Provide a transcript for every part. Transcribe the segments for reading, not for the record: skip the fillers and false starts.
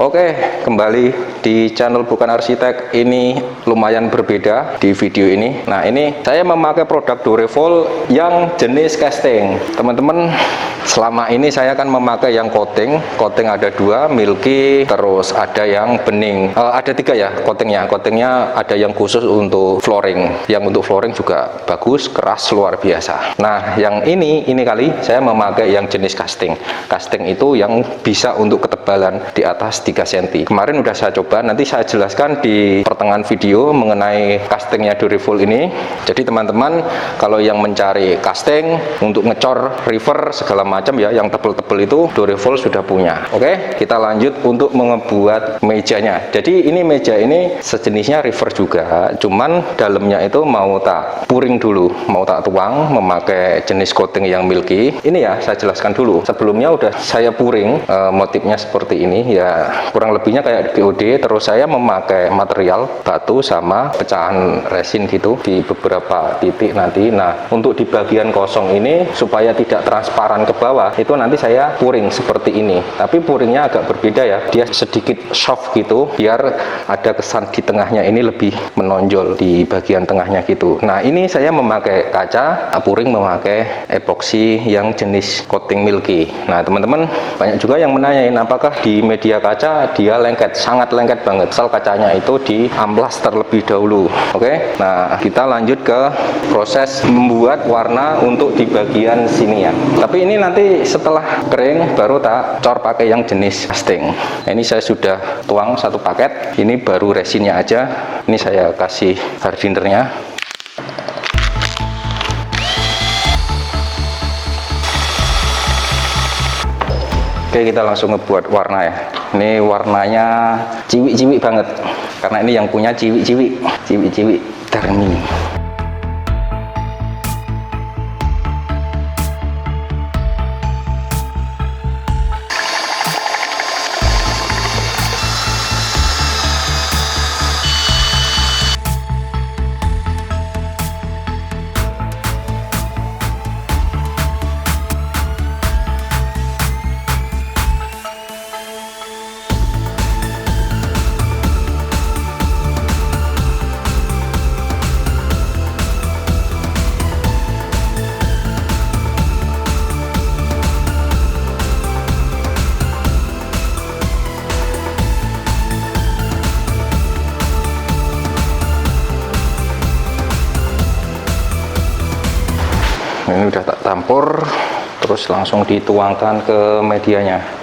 Oke, kembali di channel Bukan Arsitek. Ini lumayan berbeda di video ini. Nah, ini saya memakai produk Durevol yang jenis casting. Teman-teman, selama ini saya kan memakai yang coating. Coating ada dua, milky, terus ada yang bening. Ada tiga ya coatingnya. Coatingnya ada yang khusus untuk flooring. Yang untuk flooring juga bagus, keras, luar biasa. Nah, yang ini kali saya memakai yang jenis casting. Casting itu yang bisa untuk ketebalan di atas 3 cm. Kemarin udah saya coba, nanti saya jelaskan di pertengahan video mengenai castingnya Durevol ini. Jadi teman-teman kalau yang mencari casting untuk ngecor river segala macam ya, yang tebel-tebel itu Durevol sudah punya. Oke, kita lanjut untuk membuat mejanya. Jadi ini meja ini sejenisnya river juga, cuman dalamnya itu mau tak puring dulu, mau tak tuang memakai jenis coating yang milky. Ini ya saya jelaskan dulu. Sebelumnya udah saya puring, motifnya seperti ini ya, kurang lebihnya kayak BOD. Terus saya memakai material batu sama pecahan resin gitu di beberapa titik nanti. Nah, untuk di bagian kosong ini supaya tidak transparan ke bawah, itu nanti saya puring seperti ini. Tapi puringnya agak berbeda ya, dia sedikit soft gitu biar ada kesan di tengahnya ini lebih menonjol di bagian tengahnya gitu. Nah, ini saya memakai kaca, puring memakai epoxy yang jenis coating milky. Nah, teman-teman banyak juga yang menanyain apakah di media kaca dia lengket. Sangat lengket banget, asal kacanya itu diamplas terlebih dahulu. Oke, nah kita lanjut ke proses membuat warna untuk di bagian sini ya. Tapi ini nanti setelah kering baru tak cor pakai yang jenis casting. Nah, ini saya sudah tuang satu paket, ini baru resinnya aja. Ini saya kasih hardinernya. Oke, kita langsung ngebuat warna ya. Ini warnanya ciwi-ciwi banget, karena ini yang punya ciwi-ciwi Darmi. Ini udah tak campur, terus langsung dituangkan ke medianya.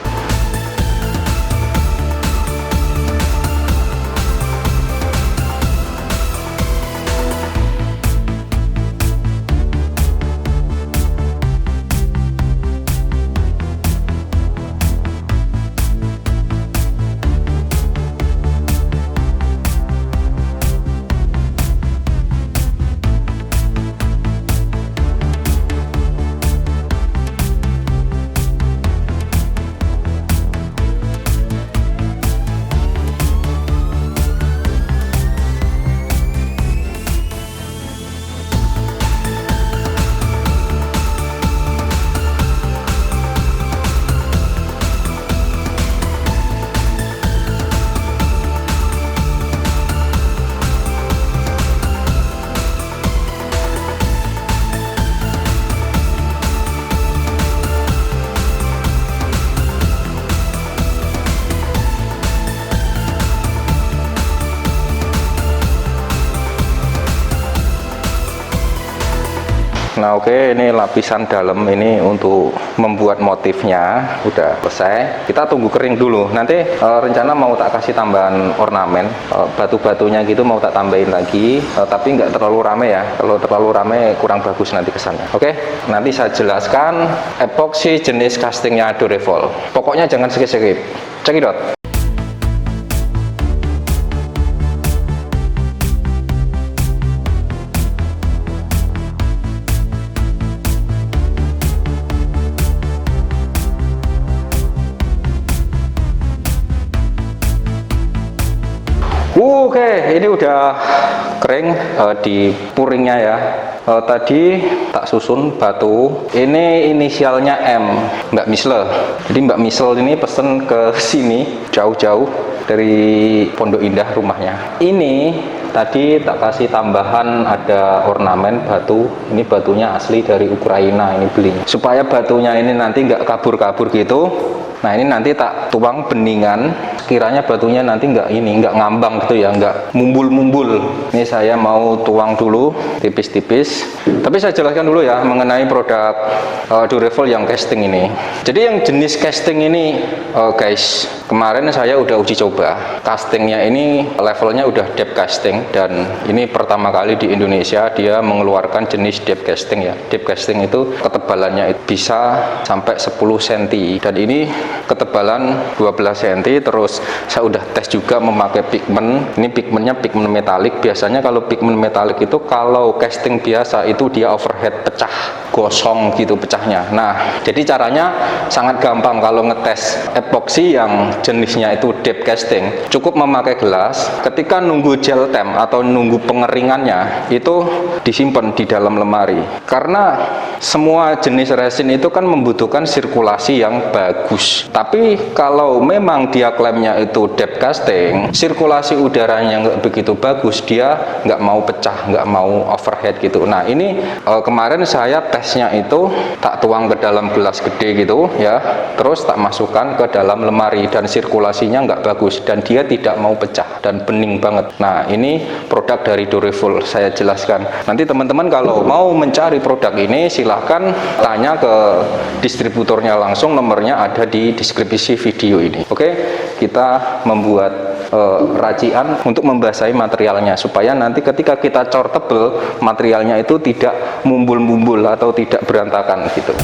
Nah, oke, ini lapisan dalam ini untuk membuat motifnya udah selesai. Kita tunggu kering dulu. Nanti rencana mau tak kasih tambahan ornamen, batu-batunya gitu mau tak tambahin lagi, tapi nggak terlalu rame ya. Kalau terlalu rame kurang bagus nanti kesannya. Oke, nanti saya jelaskan epoxy jenis castingnya Durevol. Pokoknya jangan skip-skip. Cekidot. Oke, ini udah kering di puringnya ya. Tadi tak susun batu. Ini inisialnya M, Mbak Misle. Jadi Mbak Misle ini pesen ke sini jauh-jauh dari Pondok Indah rumahnya. Ini tadi tak kasih tambahan ada ornamen batu. Ini batunya asli dari Ukraina, ini belinya. Supaya batunya ini nanti nggak kabur-kabur gitu. Nah ini nanti tak tuang beningan, kiranya batunya nanti nggak ngambang gitu ya, nggak mumbul-mumbul. Ini saya mau tuang dulu tipis-tipis. Tapi saya jelaskan dulu ya mengenai produk Durevol yang casting ini. Jadi yang jenis casting ini guys, kemarin saya udah uji coba. Castingnya ini levelnya udah depth casting, dan ini pertama kali di Indonesia dia mengeluarkan jenis depth casting ya. Depth casting itu ketebalannya bisa sampai 10 cm, dan ini ketebalan 12 cm. Terus saya udah tes juga memakai pigmen. Ini pigmennya pigmen metalik. Biasanya kalau pigmen metalik itu kalau casting biasa itu dia overhead pecah, gosong gitu pecahnya. Nah jadi caranya sangat gampang kalau ngetes epoxy yang jenisnya itu depth casting. Cukup memakai gelas, ketika nunggu gel temp atau nunggu pengeringannya itu disimpan di dalam lemari, karena semua jenis resin itu kan membutuhkan sirkulasi yang bagus. Tapi kalau memang dia klaimnya itu depth casting, sirkulasi udaranya nggak begitu bagus, dia nggak mau pecah, nggak mau overhead gitu. Nah ini kemarin saya tesnya itu tak tuang ke dalam gelas gede gitu ya, terus tak masukkan ke dalam lemari, dan sirkulasinya nggak bagus dan dia tidak mau pecah dan bening banget. Nah ini produk dari Durevol saya jelaskan. Nanti teman-teman kalau mau mencari produk ini silahkan tanya ke distributornya langsung, nomornya ada di deskripsi video ini. Oke, kita membuat racian untuk membasahi materialnya supaya nanti ketika kita cor tebel materialnya itu tidak mumbul-mumbul atau tidak berantakan gitu.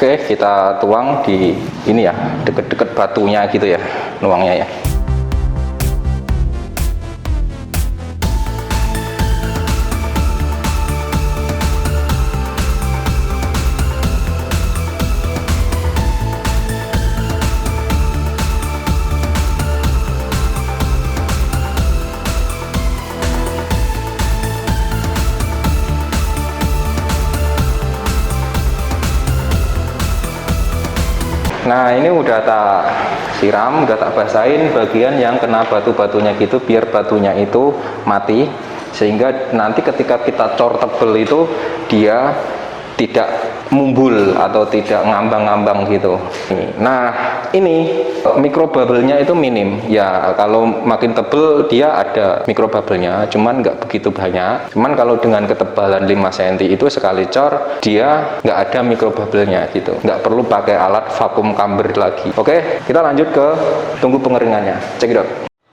Oke, kita tuang di ini ya, deket-deket batunya gitu ya, nuangnya ya. Nah ini udah tak siram, udah tak basahin bagian yang kena batu-batunya gitu, biar batunya itu mati, sehingga nanti ketika kita cor tebel itu dia tidak mumbul atau tidak ngambang-ngambang gitu. Nah ini mikrobubble-nya itu minim ya, kalau makin tebel dia ada mikrobubble-nya, cuman nggak begitu banyak. Cuman kalau dengan ketebalan 5 cm itu sekali cor dia nggak ada mikrobubble-nya gitu, nggak perlu pakai alat vakum camber lagi. Oke, kita lanjut ke tunggu pengeringannya, cekidot.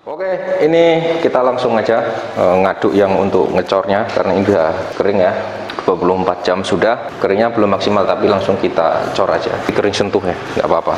Oke, ini kita langsung aja ngaduk yang untuk ngecornya, karena ini udah kering ya, 24 jam sudah. Keringnya belum maksimal tapi langsung kita cor aja, kering sentuh ya, nggak apa-apa.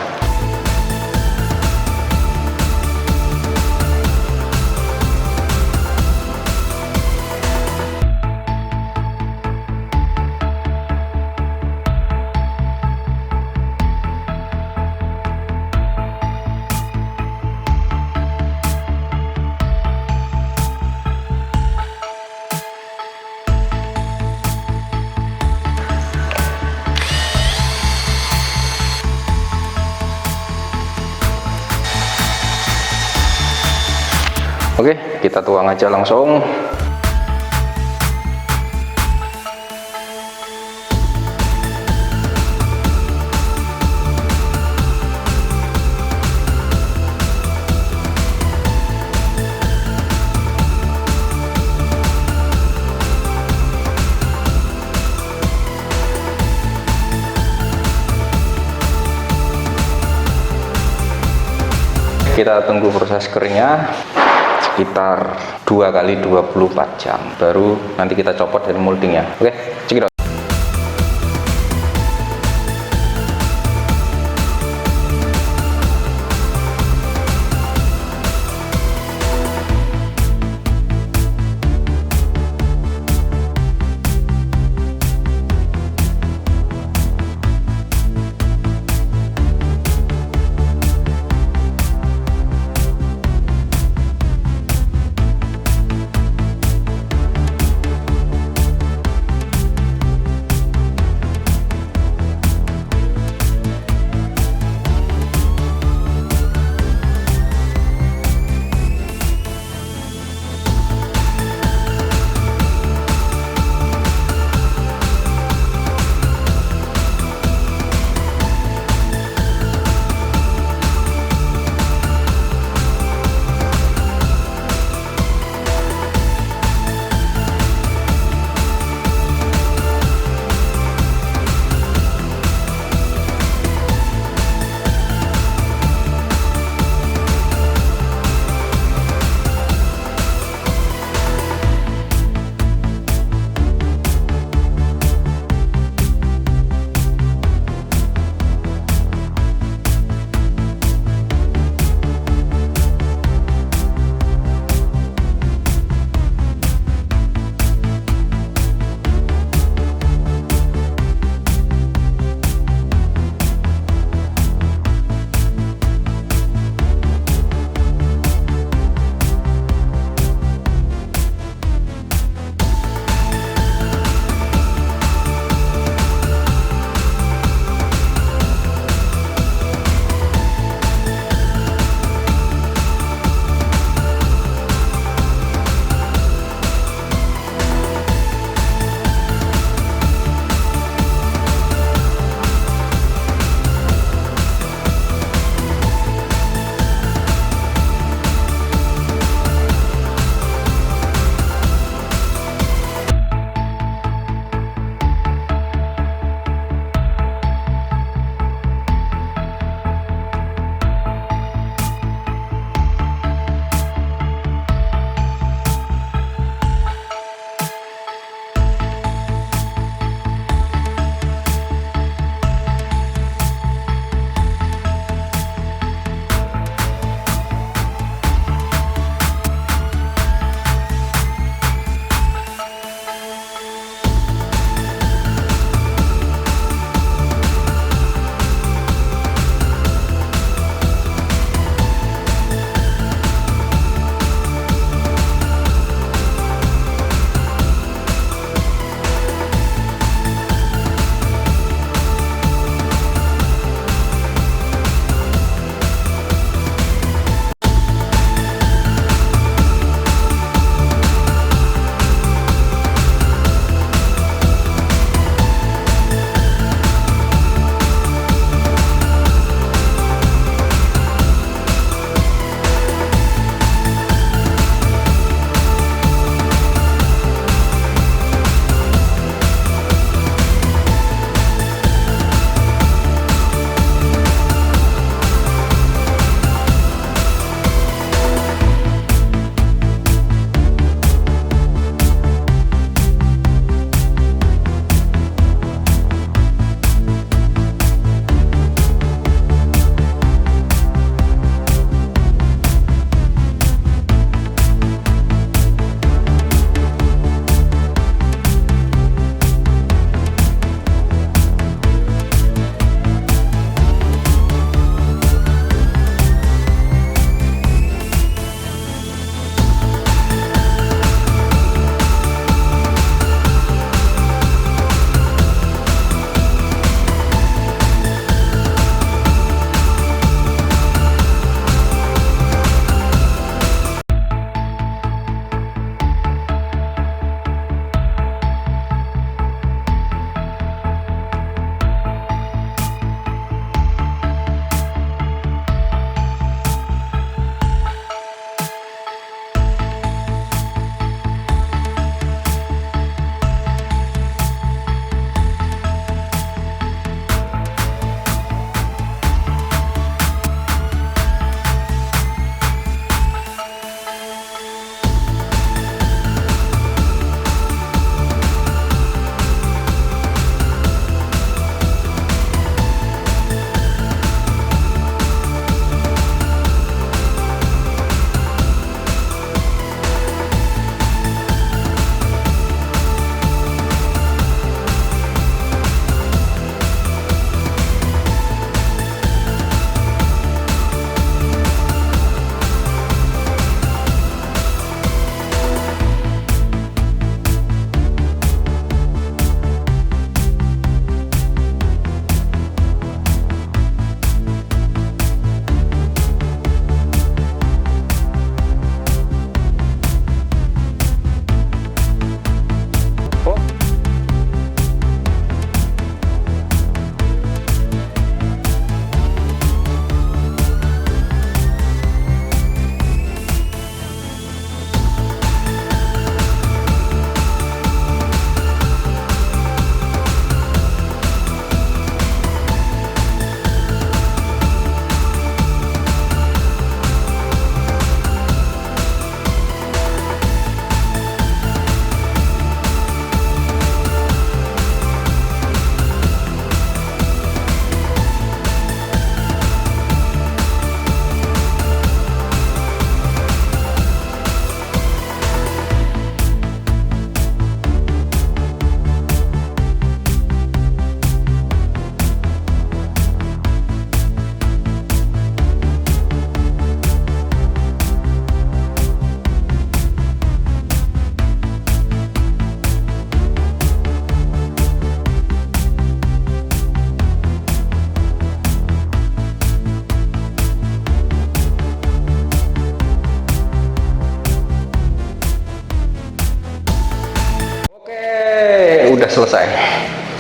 Oke, kita tuang aja langsung. Kita tunggu proses keringnya sekitar 2 kali 24 jam, baru nanti kita copot dari moldingnya. Oke, cekidot.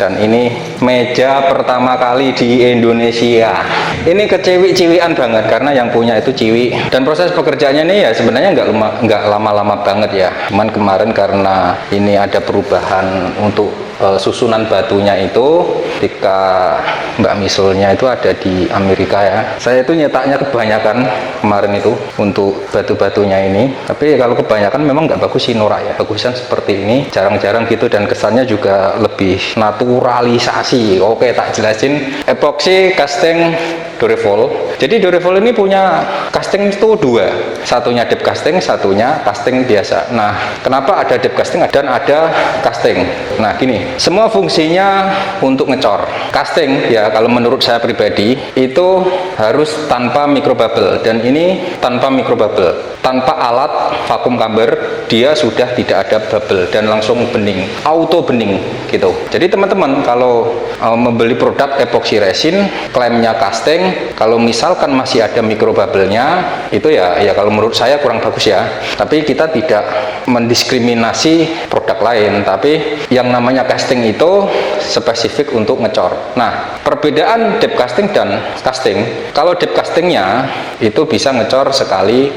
Dan ini meja pertama kali di Indonesia. Ini keciwi-ciwian banget karena yang punya itu ciwi. Dan proses pekerjaannya ini ya sebenarnya nggak lama-lama banget ya. Cuman kemarin karena ini ada perubahan untuk susunan batunya itu, ketika Mbak Misulnya itu ada di Amerika ya. Saya itu nyetaknya kebanyakan kemarin itu untuk batu-batunya ini. Tapi kalau kebanyakan memang nggak bagus sih norak ya. Bagusan seperti ini, jarang-jarang gitu, dan kesannya juga lebih naturalisasi. Oke, tak jelasin. Epoxy casting Durevol. Jadi Durevol ini punya casting itu dua. Satunya deep casting, satunya casting biasa. Nah, kenapa ada deep casting dan ada casting? Nah, gini. Semua fungsinya untuk ngecor. Casting ya kalau menurut saya pribadi itu harus tanpa microbubble, dan ini tanpa microbubble. Tanpa alat vakum camber dia sudah tidak ada bubble dan langsung bening, auto bening gitu. Jadi teman-teman kalau membeli produk epoxy resin klaimnya casting, kalau misalkan masih ada microbubble-nya itu ya kalau menurut saya kurang bagus ya. Tapi kita tidak mendiskriminasi produk lain, tapi yang namanya casting itu spesifik untuk ngecor. Nah, perbedaan deep casting dan casting, kalau deep castingnya itu bisa ngecor sekali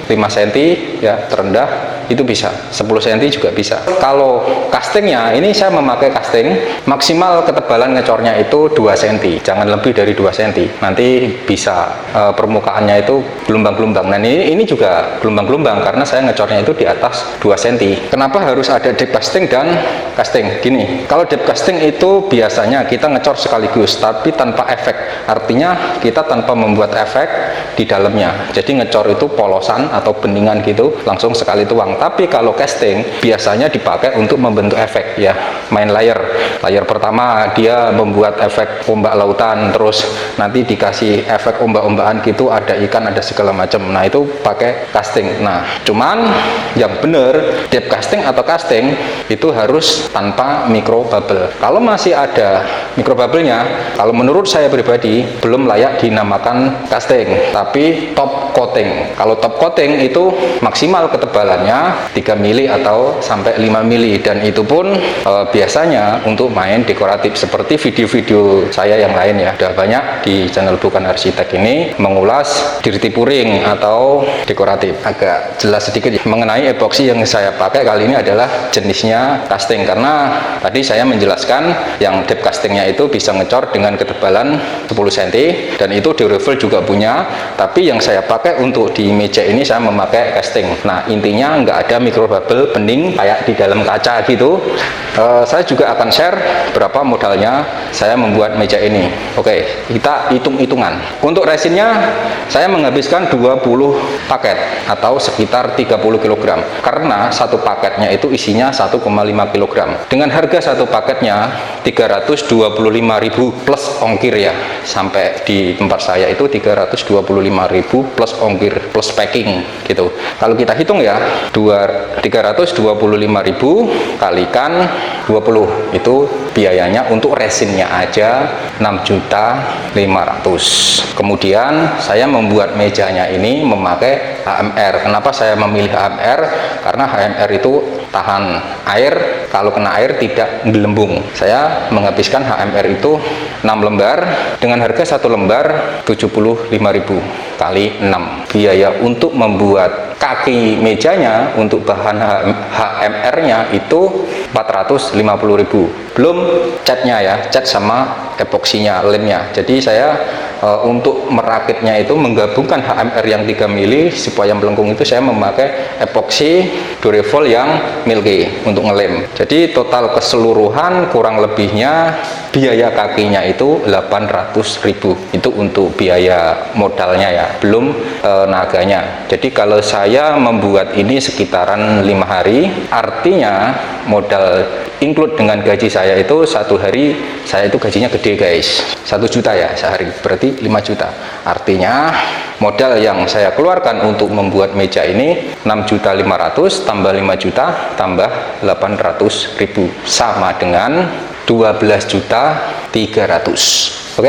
5 cm ya, terendah itu bisa 10 cm juga bisa. Kalau castingnya ini saya memakai casting maksimal ketebalan ngecornya itu 2 cm, jangan lebih dari 2 cm. Nanti bisa permukaannya itu gelombang-gelombang. Nah ini juga gelombang-gelombang karena saya ngecornya itu di atas 2 cm. Kenapa harus ada deep casting dan casting? Gini, kalau deep casting itu biasanya kita ngecor sekaligus tapi tanpa efek, artinya kita tanpa membuat efek di dalamnya. Jadi ngecor itu polosan atau beningan gitu langsung sekali tuang. Tapi kalau casting biasanya dipakai untuk membentuk efek ya, main layer pertama dia membuat efek ombak lautan, terus nanti dikasih efek ombak-ombakan gitu, ada ikan, ada segala macam. Nah itu pakai casting. Nah cuman yang bener deep casting atau casting itu harus tanpa micro bubble. Kalau masih ada micro bubble-nya, kalau menurut saya pribadi belum layak dinamakan casting, tapi top coating. Kalau top coating itu maksimal ketebalannya 3 mili atau sampai 5 mili, dan itu pun biasanya untuk main dekoratif seperti video-video saya yang lain ya. Udah banyak di channel Bukan Arsitek ini mengulas dirty pouring atau dekoratif. Agak jelas sedikit ya mengenai epoxy yang saya pakai kali ini adalah jenisnya casting, karena tadi saya menjelaskan yang deep castingnya itu bisa ngecor dengan ketebalan 10 cm, dan itu Durevol juga punya. Tapi yang saya pakai untuk di meja ini saya memakai casting. Nah intinya nggak ada microbubble bening kayak di dalam kaca gitu. Saya juga akan share berapa modalnya saya membuat meja ini. Oke, kita hitung-hitungan. Untuk resinnya saya menghabiskan 20 paket atau sekitar 30 kg, karena satu paketnya itu isinya 1,5 kg. Dengan harga satu paketnya 325.000 plus ongkir ya, sampai di tempat saya itu 325.000 plus ongkir plus packing gitu. Kalau kita hitung ya 325.000 kalikan 20 itu biayanya untuk resinnya aja 6.500.000. Kemudian saya membuat mejanya ini memakai HMR. Kenapa saya memilih HMR? Karena HMR itu tahan air, kalau kena air tidak gelembung. Saya menghabiskan HMR itu 6 lembar dengan harga satu lembar 75.000 kali 6. Biaya untuk membuat kaki mejanya untuk bahan HMR-nya itu 450.000. Belum catnya ya, cat sama epoksinya, lemnya. Jadi saya untuk merakitnya itu menggabungkan HMR yang 3 mili supaya melengkung itu saya memakai epoksi Durevol yang milky untuk ngelem. Jadi total keseluruhan kurang lebihnya biaya kakinya itu 800.000. Itu untuk biaya modalnya ya, belum naganya. Jadi kalau saya membuat ini sekitaran 5 hari, artinya modal include dengan gaji saya itu satu hari, saya itu gajinya gede guys, 1 juta ya sehari, berarti 5 juta. Artinya modal yang saya keluarkan untuk membuat meja ini 6.500.000 tambah 5 juta tambah 800.000 sama dengan 12 juta 300. Oke,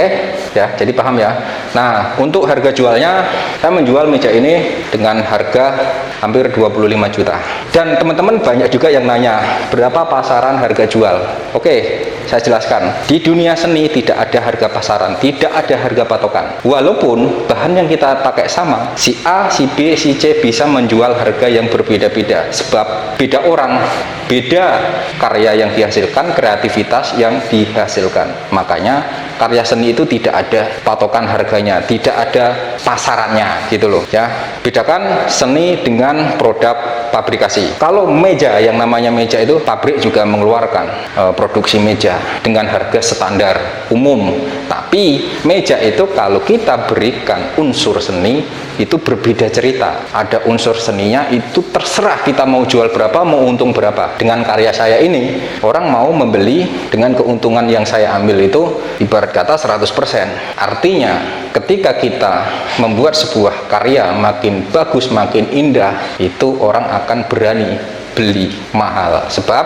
ya, jadi paham ya. Nah, untuk harga jualnya, saya menjual meja ini dengan harga hampir 25 juta. Dan teman-teman banyak juga yang nanya, berapa pasaran harga jual? Oke, saya jelaskan. Di dunia seni tidak ada harga pasaran, tidak ada harga patokan. Walaupun bahan yang kita pakai sama, si A, si B, si C bisa menjual harga yang berbeda-beda. Sebab beda orang, beda karya yang dihasilkan, kreativitas yang dihasilkan. Makanya karya seni itu tidak ada patokan harganya, tidak ada pasarannya gitu loh ya. Bedakan seni dengan produk pabrikasi. Kalau meja, yang namanya meja itu pabrik juga mengeluarkan produksi meja dengan harga standar umum. Tapi meja itu kalau kita berikan unsur seni itu berbeda cerita. Ada unsur seninya, itu terserah kita mau jual berapa, mau untung berapa. Dengan karya saya ini, orang mau membeli dengan keuntungan yang saya ambil itu ibarat kata 100%. Artinya ketika kita membuat sebuah karya makin bagus, makin indah, itu orang akan berani beli mahal, sebab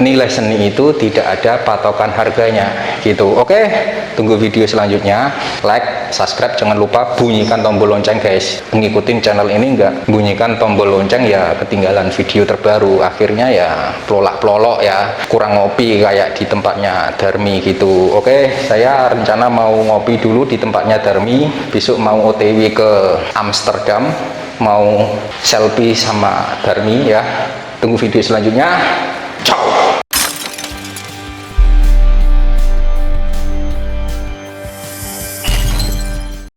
nilai seni itu tidak ada patokan harganya gitu. Oke, tunggu video selanjutnya. Like, subscribe, jangan lupa bunyikan tombol lonceng guys. Ngikutin channel ini enggak bunyikan tombol lonceng ya ketinggalan video terbaru. Akhirnya ya pelolak-pelolok ya, kurang ngopi kayak di tempatnya Darmi gitu. Oke, saya rencana mau ngopi dulu di tempatnya Darmi, besok mau OTW ke Amsterdam, mau selfie sama Darmi ya. Tunggu video selanjutnya. Ciao.